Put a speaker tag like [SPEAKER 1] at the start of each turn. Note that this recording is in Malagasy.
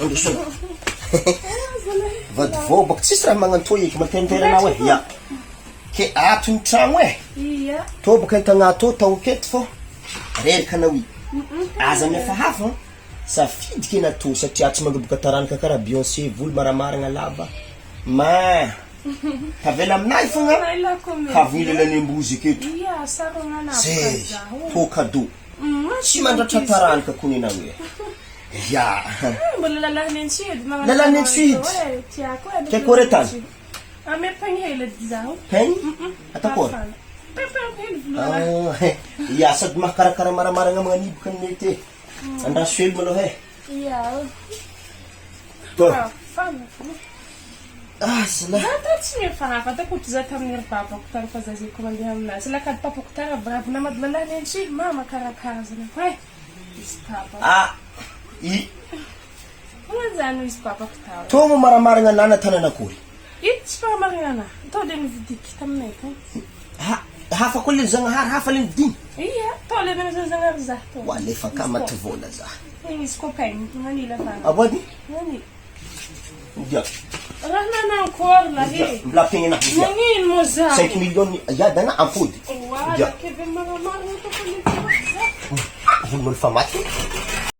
[SPEAKER 1] Androso. Vady vôbaka tsisy raha magnantoy eky matemperanao e. Ya. Ke ato ny tragno e.
[SPEAKER 2] Iya.
[SPEAKER 1] Tô baka itagnato tao keto fô. Reraka anao i. Aza miafa hafa. Safidy kena to satria tsy mangaboka taranaka karaha Beyoncé volo maramaragna lava. Ma. Tavela aminay fogna. Kavilelany ambozy keto.
[SPEAKER 2] Iya, sarona na.
[SPEAKER 1] Zay. Tô cadeau. Tsy mandratra taranaka kony anao e. Ya.
[SPEAKER 2] Mbola lalahany antsihedy
[SPEAKER 1] Lalahany antsihedy.
[SPEAKER 2] Tiako e.
[SPEAKER 1] Ke kore tany.
[SPEAKER 2] Ame panghela zaho.
[SPEAKER 1] Peny? Atakory? Ya, sady mahakarakara maramaragna magnaniboka ny mety. Andraso hely malo he.
[SPEAKER 2] Iya.
[SPEAKER 1] Tô.
[SPEAKER 2] Fana.
[SPEAKER 1] Sala.
[SPEAKER 2] Zata tsy mihafahafa takotra za tamin'ny ry papako tany fa zazeko mandeha aminazy. Lakady papako tara bravina madlalany antsih mama karakara zany. Hay. Izy papa. Zany izy papako tara.
[SPEAKER 1] Tô mo maramaragna nana tananakory.
[SPEAKER 2] Ito tsy fahamarana. Tao le nividiky taminay ko.
[SPEAKER 1] Hafa koa le zagnahary hafa le midiny.
[SPEAKER 2] Iya, tao le na zagnahary za to.
[SPEAKER 1] Wa lefa ka maty vola za.
[SPEAKER 2] Izy copain, manila fana.
[SPEAKER 1] Abody?
[SPEAKER 2] Nani?
[SPEAKER 1] Dia.
[SPEAKER 2] Raha nana encore la he.
[SPEAKER 1] Mla penina.
[SPEAKER 2] Nangin mo za.
[SPEAKER 1] 5 millions ya dana ampody.
[SPEAKER 2] Wala, kebe maramarana to ko ni.
[SPEAKER 1] Volo fa maty.